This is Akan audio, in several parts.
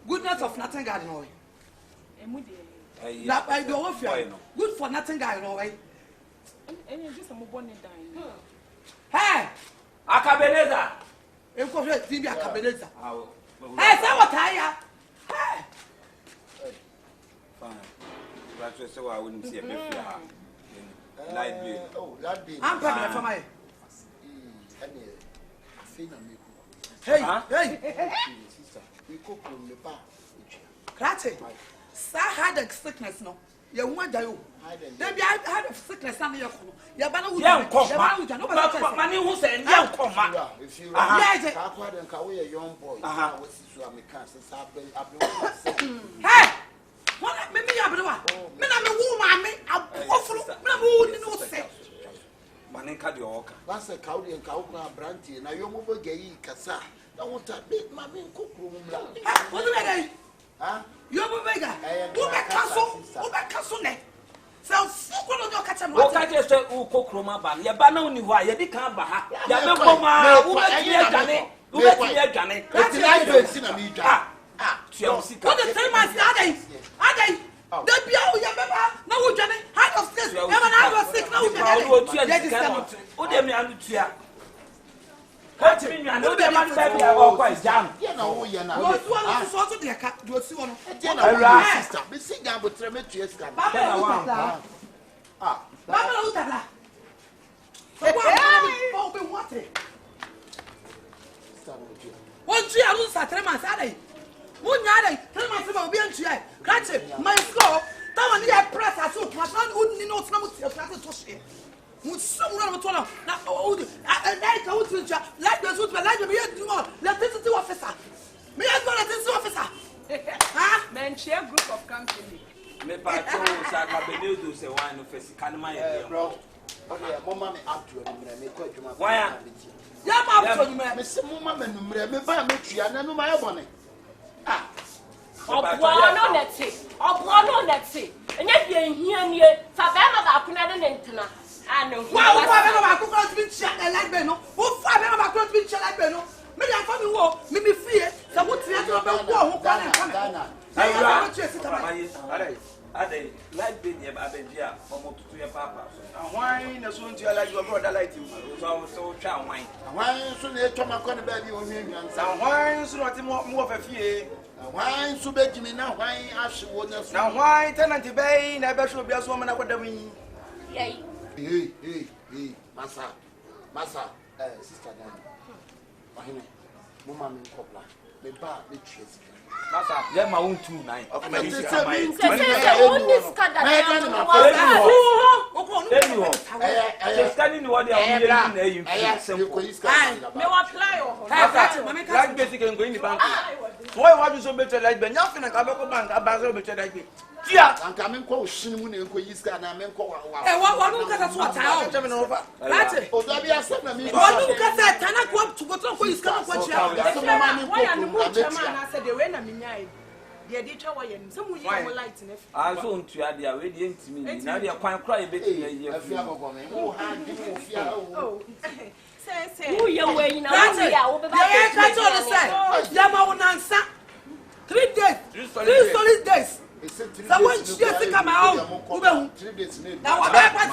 Goodness of nothing, God, no. Good for nothing, guy, no way. Just a mobile dying. Hey, Akabeleza. You go to TV Akabeleza. Hey, say what I am. Hey. Fine. That's so I wouldn't see a bit. Light blue. Oh, that be. I'm coming for my. Hey, hey. We cook from the bar. Krate. Sa had a sickness no. You want to then be had a sickness and you come. You better would young money who said young come. If you are and Kaway a young boy, what's this? I'm a cancer. Hey! What maybe I have one. Men I'm a woman, I'm awful. No say. Maninka the Oka. That's a cowdy and cowgirl brandy, and I am over gay Cassa. I want to beat my main cook room. What do I do? You're a beggar. Who back castle? Who back castle neck? So, what on your catch? What I just said, who cook room about your banner, you are, you can't buy. Yamma, who let you get it? Who let you get it? That's the idea in a meter. What the same as are they? Don't be out, your member. No, Johnny. How of this? I was sick. No, who them young. What do you mean? I know the man baby are quite jam. You know, you're not. What's also the cat? You see one. Sister, be sing down with Tremetrius. Baba, one tree, I lose at 3 months. Are they? 1 year, 3 months will be on tree. Catch it, my score. That one here press as soon. My son wouldn't know some to share. Someone will turn up. Now, like the suit, like the electricity officer. Me as well as officer. Ah, man, share group of company. Me patrol Sakabedo say wine of Canama, bro. Okay, Mamma, me up to me quite my why? Yeah, Miss Mamma, me buy a metry and I know my bonnet. Ah, no, that's it. No, that's it. And yet, you're here, Fabama, I couldn't enter. I know. Well, I'm going to be shot like Beno. Who five I'm going to be shot like Beno? Maybe I'm coming war, maybe fear. So what's the other about war? Who can come? Are they like being a baby almost to your papa? Why not soon to like your brother like you? So child wine. Why soon they told my corner baby on him? Now, why soon not more of a fear? Why so bad me now? Why ask you what else? Now, why tenant bay? Never should be a woman. I would have been. Hey, Massa, sister Danny. Mamma, me copla. Me bar, me chase. Massa, let my own 2 9. Standing what they are you like basic and going to bank. Why want you so better like Ben? Nothing like a bank, a basil better like me. Yeah, I'm coming close. Shimun and Koyiska and I'm in Kowa. And what look at us what I have over. That's it. Oh, that be a son of me. What look at that? Tana go up to go to Koyiska. Why am I said the rain? I mean, the editor, some will light in it. I saw to add the radiant to me. Now they are quite cry a bit. Oh, say, who you wearing? That's it. Yama answer. 3 days. 3 solid days. Someone just come out. Now, what happened?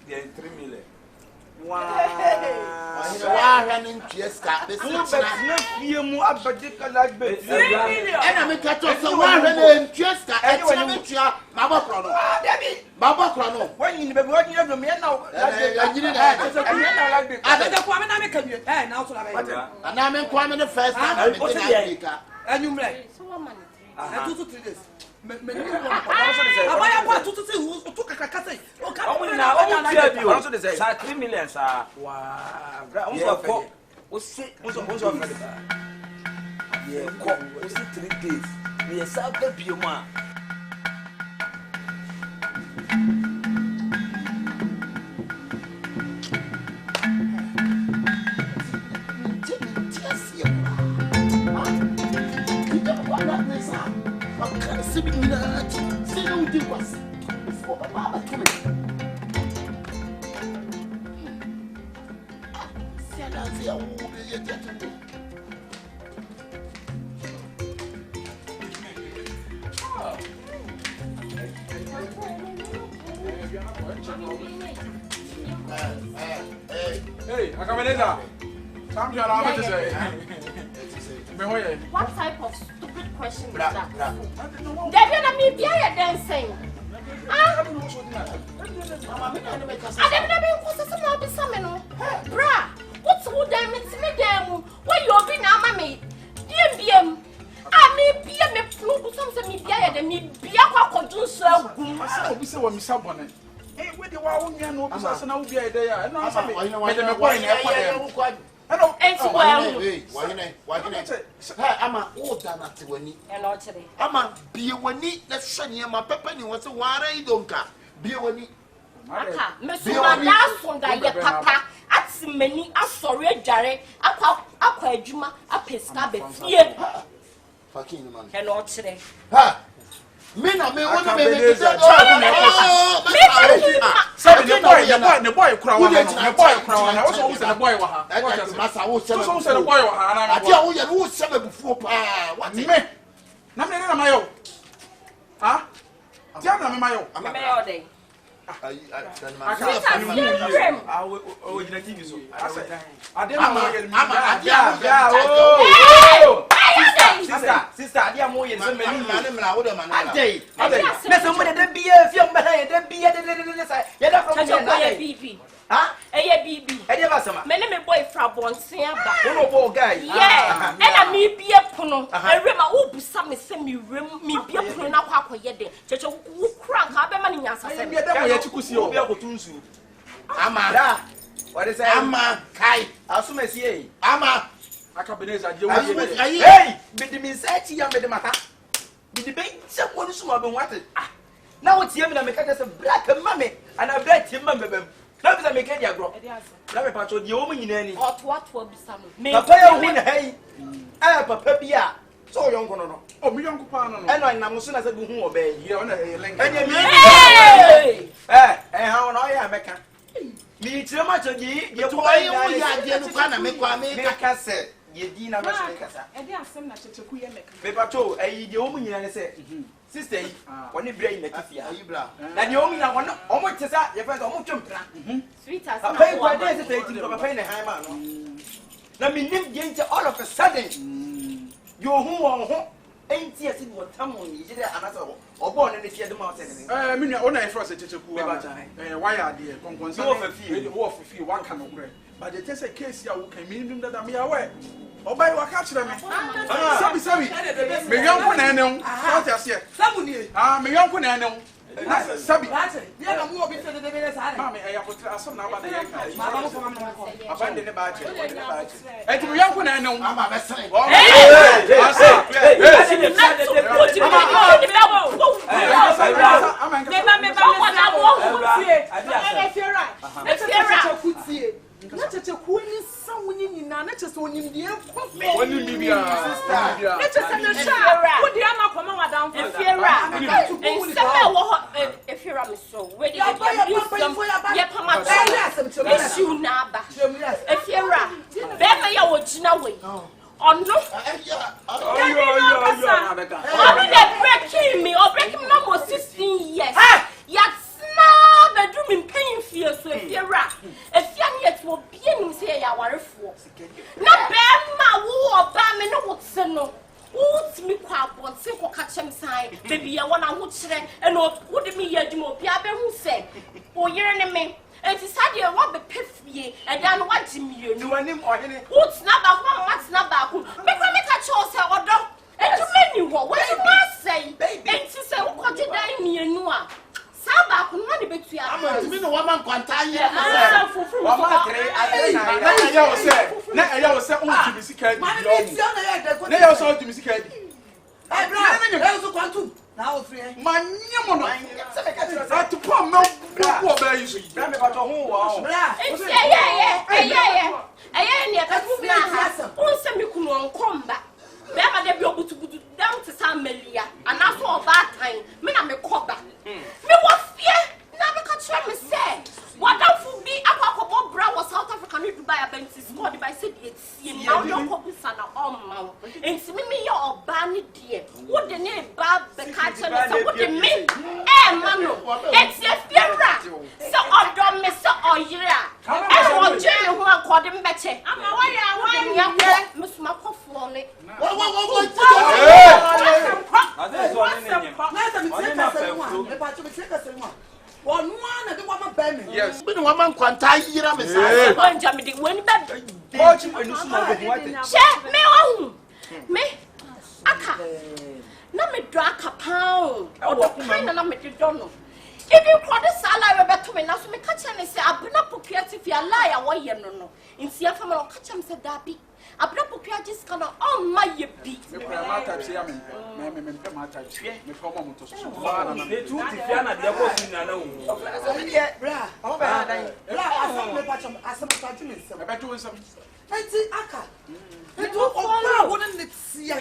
3 million. running Chiesca, the you abadical like this. And I make a toss of one running Chiesca, and you want to Baba Crono. Baba Crono, when you never want you to me now. I didn't like it. I don't want to make a and also and I'm in Kwame the first time. And you make so money. I do 2 days. Abaya kwa tutu se hu to kakakata. O ka o na o say 3 million sa. Wow. O se yeah, o se 3 days. Me sa ba bi mu a. Hey, Akameleza. Something I'm about to say. What type of stupid question is that? They're gonna be dancing. I don't know what's the summer. Bra, what's all damn it's me damn? Why you're being a mammy? DM. I may be a flu, something me than me be a control so. I will say what Miss Sabonnet. Hey, where the one you know, and I'll be a day. I know hello, I'm an old Danati when I'm a be when that's shiny my pepper. You want to worry, don't come. Be when you Miss Papa. At many, I'm sorry, Jerry. Aqua Juma, a pesca, but fucking man. Hello, today. Ha! Mina, me want to make it. The boy crown. I was always a boy. I was a boy. I tell you, who's 7 before. What me? Nothing, Mayo. Ah, Tiana Mayo. I'm a all day. I sister, I dear more than me me boy fra bonsia ba guy yeah and I me be a pono e rema wo busa me se me rem me be a pono na kwa akoye de cheche wo kra ka be ma ni nyansa se me dem ya chikusi obi akotu nsu amara what is ama kai asumesi ama akabeneza je wo hey bidi mi search ya bidi maka bidi be se ko nsu ma be nwate na wo tie me na me ka se black mame ana black tie mame bem na bisa me ke dia gro na me pacho die wo mu nyina ni what bisa no papa ya hu na hey papa bia so yonko no o mi yonko pa no eno na muso na se bu hu obe ye o na lenga enye mi ha no ya meka mi tire ma chogi ye ko ayi wo ya die no kwa na me kwa me ka se ye di na me se kasa e dey asem na checheku ye meka me pacho ayi die wo mu nyina ne se sister yi woni bra yi na kifia ayi bra na die wo mu nyina wono o mo tesa ye fa so o mo twempra sweet as papa yi kwa dey sister yi ti papa yi na han ma no na me nim die nti all of a sudden you hu won ho enti ase wo tamon yi je anasa obo ne ne fie de ma o tene me nua o na e frost checheku why are there konkonsa wo fa fie wo fa fie wa kan okre but the test case ya wo kan me nim dada me awe obai wa ka kire me sabi me yonko na ene what you say sabu ni me yonko na ene sabi ya na mu obi tede de be sa ma me ya potra asom na aba de yan ka ma ba mo fo ma abande ne ba che eti me yonko na ene ama be sene na checheku ni sawu ni nyina na chese onim de ekofo woni bibia na chese na sha wo de ama koma wadan fo efiera enseme wo ho efiera me so we de ye pama esi na aba efiera be me ya wo gina we ono breaking me no more 16 years yet now bedroom in pain fear so efiera efia ni What's me quap on Silko catch him sign, baby, I want to watch them, and what me yet, Mo Piabe who said, oh, you're an enemy. And decided you want the piffy and then watching you. You want him or any? What's not back, what's not back? Make a choice, or don't. And to many what you must say, baby, and to say, what did I mean? You are. Saba kun money between us. I'm a woman contact you. Na say on to music. Na ya so to music. I bring you also quantum. Now free. Manyamono. That to pom no po ba yi so yi. Na me ba to ho wo. Yeah, near Casina. Oh, send me kunu on combat. Bema de bi obutubutu down to San Melia, and that's all that time. Me na me cover. Me what fear? Na me catch me say. What don't for be akwakobo bra was South Africa no Dubai abenti squad by said it's now your copy sana on enti me your obani die wo de ne ba be catch me say wo de me mano enti efiera so odom me so oyira e wo je ho akode mbeche ama waya me suma kofo ne Yes. But woman contact you, I'm a one jammy when bed. Watch when you small what? Share me on me. Aka. Na me drag a pound. Or the kind of me don't. If you call the salary better me now, so me catch and say, I've been up for creative, you lie away, no. In Siam, I'll catch him, said Darby. I've been up for creative, kind of on my beat. Me type say am me my type. Me come on to so far na. The two Tiana de ko sin na no. Bra. Oh bra. Bra, asem me patch asem patch me nsem. E be do nsem. Enti aka. Enti o kwa wo ne tie.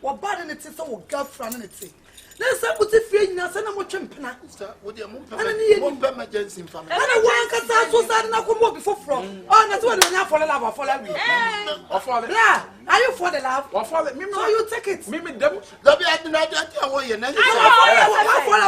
Wo ba ne tie so wo gafra ne tie. Na se buti fie nyina se na mo twempena. Wo de mo pe emergency family. Ana wan ka sa so sa na ko mo bi foforo. Oh na se wo nya for love for love. Bra, are you for the love? So you take it. Me dem. Don't be I want you na.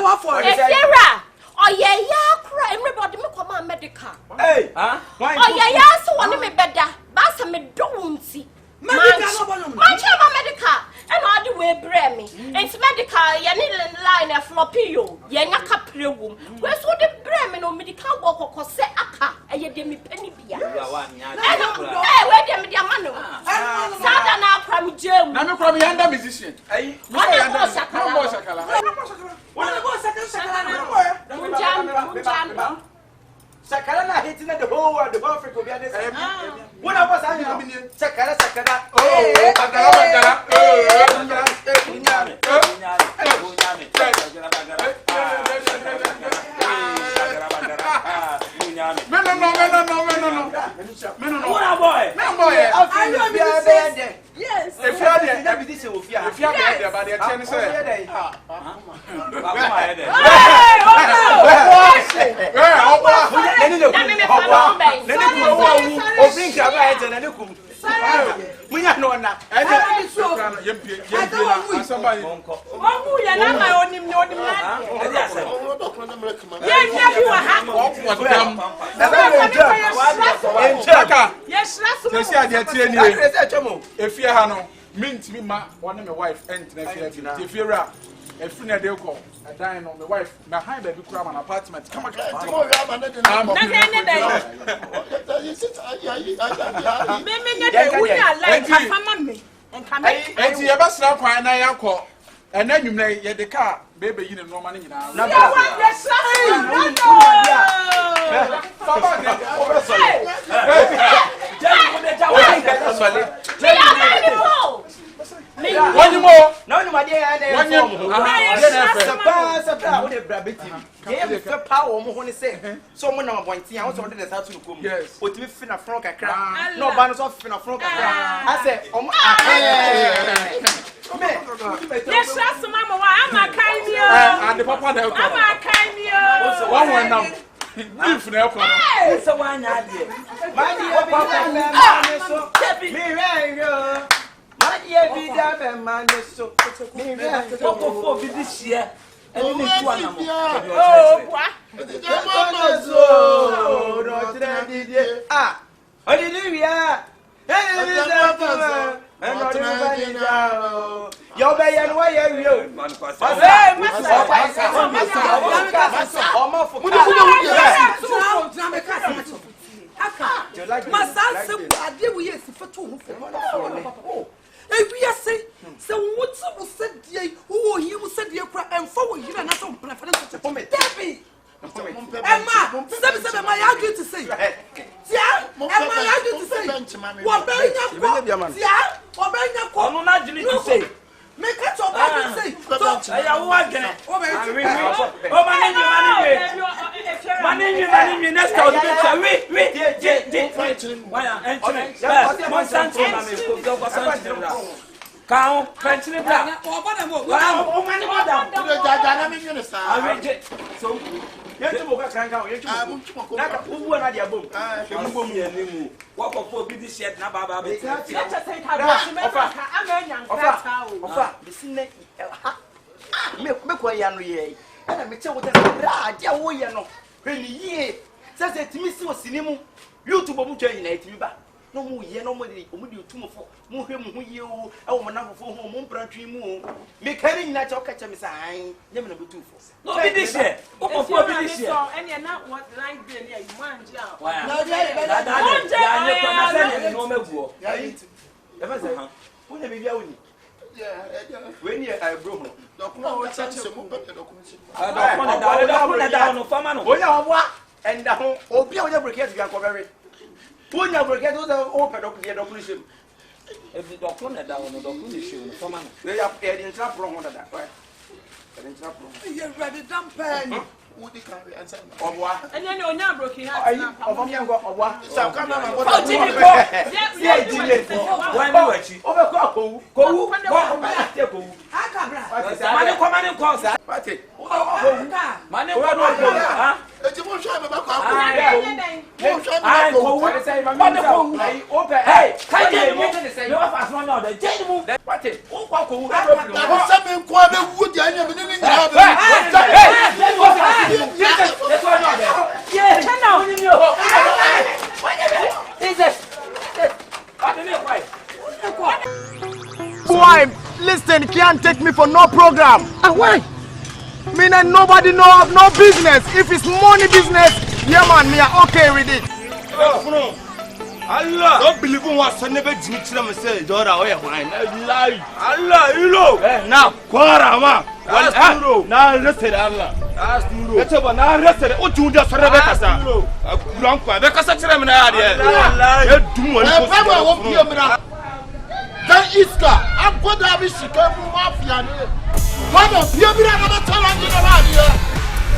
What for? Sarah. Oh yeah, cry. Everybody me come medical. Hey, why? Oh yeah, so one me better. Basa me don't see. Medical no medical. And all the way bring me. It's medical. You need line a floppy you. You nya kapre wom. Where so the bring me no medical work ko se aka. E de me penny bia. Where dem dia mano. Sada na pram jam. Na me from yanda musician. Hey, what yanda sakala. What go sakala. Sakala na hitting the whole world, the Africa will be an what I was saying, Sakala. Yes. If you are there, this will be if you are there, but the chance if you have mint me ma one of my wife and if you're a free day call a dine on my wife behind the crab an apartment come on and then you may get the car baby you know money now one more. No, my dear, someone on point. I also wanted to start to come. Yes, but we finna frog a crap. No banners off finna frog a crap. I said, yes, that's Mama. I'm a kind and the papa, I'm a kind one now. Beef now, so one idea. My dear, Papa, my dear, be man, so for this year. And you need one. Oh, what? Hallelujah. no be yan why you. So what's up said ye who you said you cry and forward you and not on Debbie. Emma, seven my argument to say. Yeah, Emma argument to say. What say? Make it your bad say. So I want to no more, no more, more him who you, oh, my number for home, Brantry Moon. Make carrying that your catch a sign, never number 2 for. No, this year, and you're not what line being here, you want when you are broken, and the home, or be on your brigade, you are covered. When you brigade, open up the doctrine. If the doctrine that down the doctrine, they are in trouble on that. You're ready, dump pen. Would you carry answer? Or what? And then you're not broken. Or what? Some come on. Boy, listen, can't take me for no program. Why? Me and nobody know of no business. If it's money business, yeah man, me are okay with it. Allah, don't believe in what son never did to say, Dora, lie. Allah, you know. Now, Quarama. Now, listen, Allah. Ask you. Let's have an arrested. What you just read a blank, because I tell him I'm going to have a Chicago mafia. What of you? I'm telling you about here.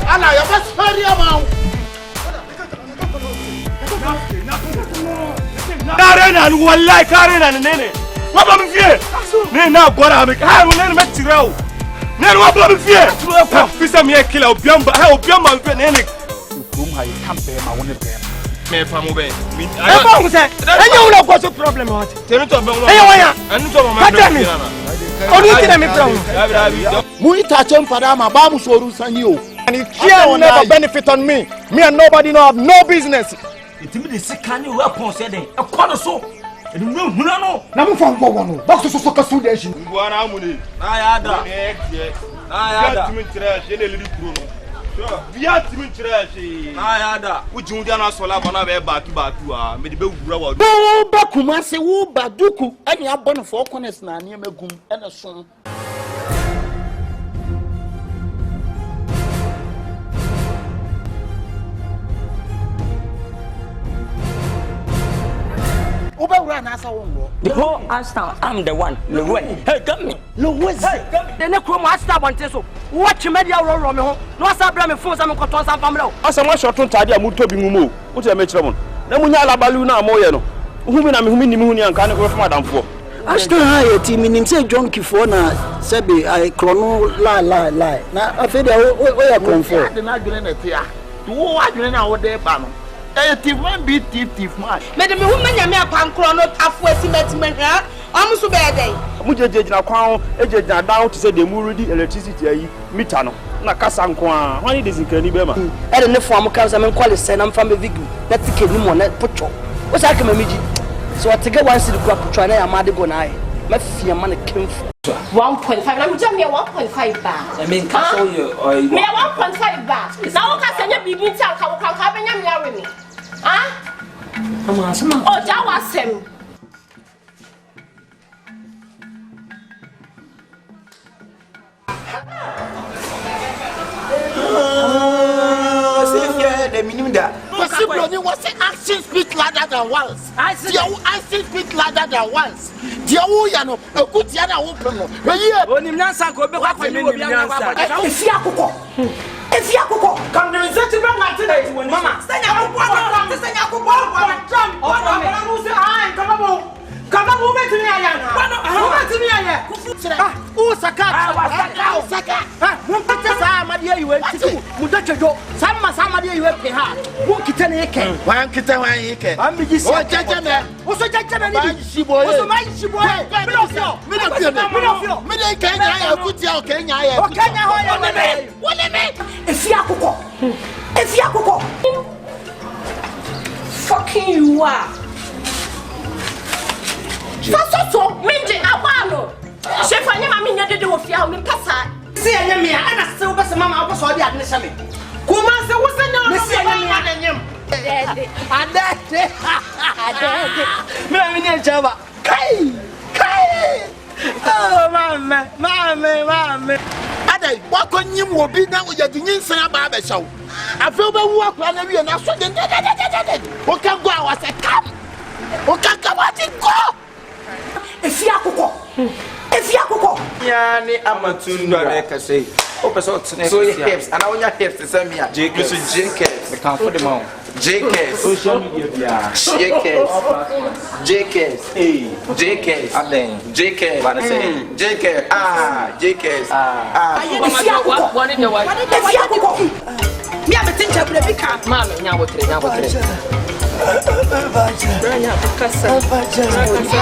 And I am a very amount. Karen and one like Karen and Nene. What am I? Now, what am I will never met you. Now, what am I? This is me a killer of Biamba. I hope Biamba and Nene. Whom I can't pay my own pay. Me from away. I don't say. I know what's the problem. Tell me to be one. And to and it can never benefit on me. Me and nobody know have no business. It means the second you weapon said a corner so. No, no, from one. Box so consolidation. I had which you don't sola back to me the bell. Bakumase wo baduku and you have born 4 corners na near Megum and a son. The whole Ashtown, I'm the one. Hey, come me. The next room, Ashtown wants to watch media roll on me. No, I saw me phone. I'm going to some family. I saw my short on Tadia Mutobi Mumu. What's your match? Namunya Baluna Moyano. Who mean I'm Humini and can't go from Madame for. Ashton High team in say John Kifona, Sebi, I chrono lie. Now, I feel where I come from. The not doing it here. To what you're now there, Bano. Thief man beat thief man. Madam, woman, you may have chrono halfway cement. I'm so bad day. Mujajina Crown, agent down to say the Muridi electricity, Mitano, Nakasankwa, why it is in Canibema. And the form comes and quality, I'm from a victim. Let's take him on that put. What's I can so I take one to the crop to try and Madigo. mafia man kemfo 1.5 na me jam me 1.5 ba I mean castle you or me 1.5 ba na wo ka senya bibi ntia ka wo ka benya me awe me ama sama oh ja wasem the minimum that was action speak louder than once. Action speak louder than once. Dia wo ya no akuti ya na wo pem no. onim nansa ko be kwa ni obi nansa If you go, come the result be martin mama Senya ko Come on, move to me, o saka mun pete sa amade yi we tiku mudachejo sama de yi we pe ha wo kita ne yake Wan kita wan yake. am bi gisi O jaja me. wo so jaja me ni Shiboye. wo so mai shiboye me no fio Me dey Kenya ya akuti ya Kenya ya. o Kenya ho ya me wole me. If you go. Fucking you are. So, minji awalo. Shefa nyama minya dede wo fia me kasa. se enya me ana se wo bese mama wo so de adne hye me Kuma se wo senya no se enya me ana nyem adede me na me ne chaba kai oh mama Adai wakonyim wo bi na wo yadi nyinsan aba ba hyew. Afi oba wu akwa na wi na so de. Wo ka go a wase kam. Wo ka ka wati go. If you go. yani amatunu na make say o person tene so your hips and I hips to send me a JKs we can for the mount JKs social media bia JKs JKs what say JKs JKs If you go. Me a betin chabule bika. mama nya botre Branya bukasa.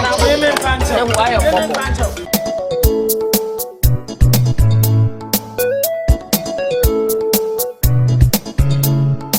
na wa ya